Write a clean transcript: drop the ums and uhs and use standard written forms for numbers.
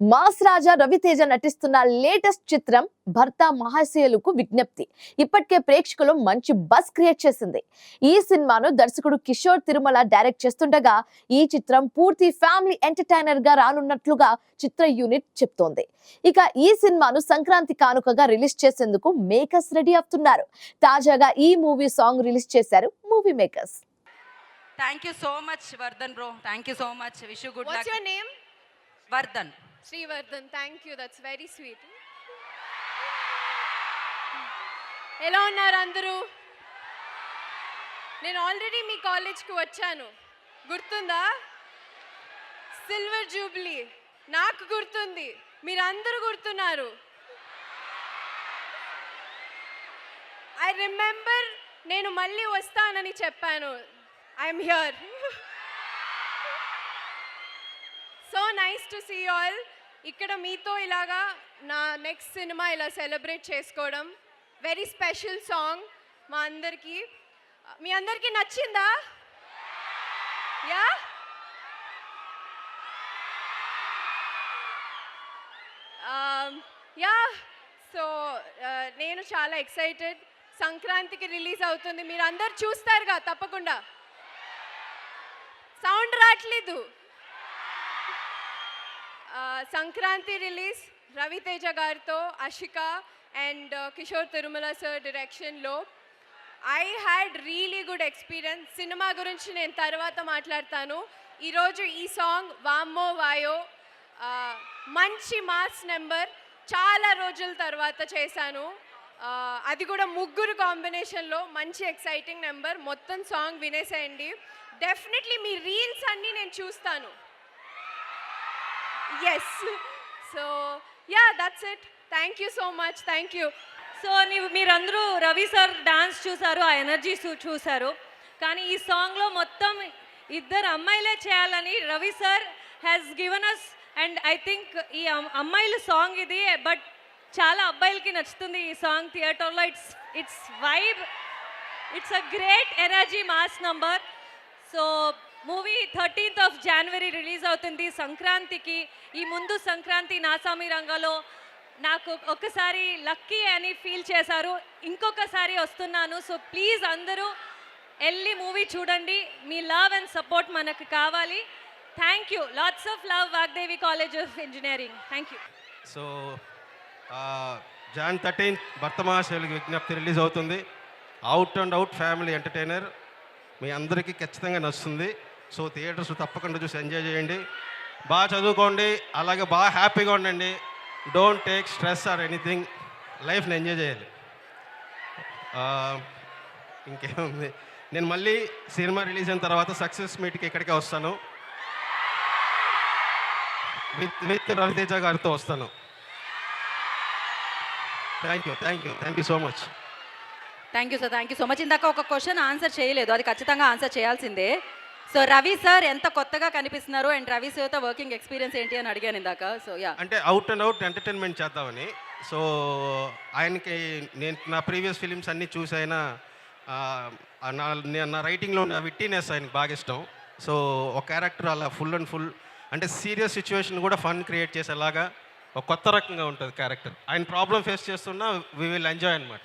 Mass రాజా రవితేజ నటిస్తున్న latest చిత్రం భర్త మహాశయులకు విజ్ఞప్తి ఇప్పటికే ప్రేక్షకులు మంచి బస్ క్రియేట్ చేసింది. ఈ సినిమాను దర్శకుడు కిషోర్ తిరుమల డైరెక్ట్ చేస్తుండగా ఈ చిత్రం పూర్తి ఫ్యామిలీ ఎంటర్టైనర్ గా రానున్నట్లుగా చిత్ర యూనిట్ చెప్తోంది. ఇక ఈ సినిమాను సంక్రాంతి కానుకగా రిలీజ్ చేసేందుకు మేకర్స్ రెడీ అవుతున్నారు. తాజాగా ఈ మూవీ సాంగ్ రిలీజ్ చేశారు movie makers. Thank you so much, Vardhan bro. Thank you so much. Wish you good luck. What's your name? Vardhan. Srivardhan. Thank you. That's very sweet. ఎలా ఉన్నారు అందరూ? నేను already మీ కాలేజ్కి వచ్చాను, గుర్తుందా? సిల్వర్ జూబ్లీ నాకు గుర్తుంది, మీరందరూ గుర్తున్నారు. ఐ రిమెంబర్ నేను మళ్ళీ వస్తానని చెప్పాను. I'm here. So nice to see you all. ఇక్కడ మీతో ఇలాగా నా నెక్స్ట్ సినిమా ఇలా సెలబ్రేట్ చేసుకోవడం, వెరీ స్పెషల్ సాంగ్ మా అందరికీ. మీ అందరికీ నచ్చిందా? Yeah, yeah. సో నేను చాలా ఎక్సైటెడ్. సంక్రాంతికి రిలీజ్ అవుతుంది, మీరు అందరు చూస్తారుగా తప్పకుండా. సౌండ్ రావట్లేదు. సంక్రాంతి రిలీజ్ రవితేజ గారితో, అషిక అండ్ కిషోర్ తిరుమల సార్ డైరెక్షన్లో. I had really good experience. Cinema గురించి నేను తర్వాత మాట్లాడతాను. ఈరోజు ఈ సాంగ్ వామ్మో వాయో మంచి మాస్ నెంబర్, చాలా రోజుల తర్వాత చేశాను. అది కూడా ముగ్గురు కాంబినేషన్లో మంచి ఎక్సైటింగ్ నెంబర్. మొత్తం సాంగ్ వినేసేయండి. డెఫినెట్లీ మీ రీల్స్ అన్నీ నేను చూస్తాను. Yes. So ya, that's it. Thank you so much. Thank you. So మీరందరూ రవి సార్ డాన్స్ చూసారు, ఆ ఎనర్జీ చూసారు. కానీ ఈ సాంగ్లో మొత్తం ఇద్దరు అమ్మాయిలే చేయాలని Ravi sir has given us. And I think ఈ అమ్మాయిల సాంగ్ ఇది, బట్ చాలా అబ్బాయిలకి నచ్చుతుంది ఈ సాంగ్. థియేటర్లో it's vibe, it's a great energy mass number. So movie 13th of January release అవుతుంది సంక్రాంతికి. ఈ ముందు సంక్రాంతి నాసామి రంగంలో నాకు ఒకసారి లక్కీ అని ఫీల్ చేశారు, ఇంకొకసారి వస్తున్నాను. సో ప్లీజ్ అందరూ వెళ్ళి మూవీ చూడండి. మీ లవ్ అండ్ సపోర్ట్ మనకు కావాలి. Thank you. Lots of love, Vagdevi college of engineering. Thank you. So Jan 13th Bhartha Mahasayulaku Vignapthi release అవుతుంది. Out and out family entertainer, మీ అందరికీ ఖచ్చితంగా నచ్చుతుంది. సో థియేటర్స్ తప్పకుండా చూసి ఎంజాయ్ చేయండి, బాగా చదువుకోండి, అలాగే బాగా హ్యాపీగా ఉండండి. Don't take stress or anything, లైఫ్ని ఎంజాయ్ చేయాలి. ఇంకేముంది, నేను మళ్ళీ సినిమా రిలీజ్ అయిన తర్వాత సక్సెస్ మీట్కి ఇక్కడికే వస్తాను, విత్ రవితేజ గారితో వస్తాను. Thank you so much. Thank you sir. Thank you so much. ఇందాక ఒక క్వశ్చన్ ఆన్సర్ చేయలేదు, అది ఖచ్చితంగా ఆన్సర్ చేయాల్సిందే. సో రవి సార్ ఎంత కొత్తగా కనిపిస్తున్నారు అండ్ రవి సార్తో వర్కింగ్ ఎక్స్పీరియన్స్ ఏంటి అని అడిగాను ఇందాక. సో యా, అంటే అవుట్ అండ్ అవుట్ ఎంటర్టైన్మెంట్ చేద్దామని. సో ఆయనకి నేను నా ప్రీవియస్ ఫిలిమ్స్ అన్నీ చూసి ఆయన నా రైటింగ్లో నా విట్టినెస్ ఆయనకి బాగా ఇష్టం. సో ఒక క్యారెక్టర్ అలా ఫుల్ అండ్ ఫుల్, అంటే సీరియస్ సిచ్యువేషన్ కూడా ఫన్ క్రియేట్ చేసేలాగా ఒక కొత్త రకంగా ఉంటుంది క్యారెక్టర్. ఆయన ప్రాబ్లం ఫేస్ చేస్తున్నా వి విల్ ఎంజాయ్ అనమాట.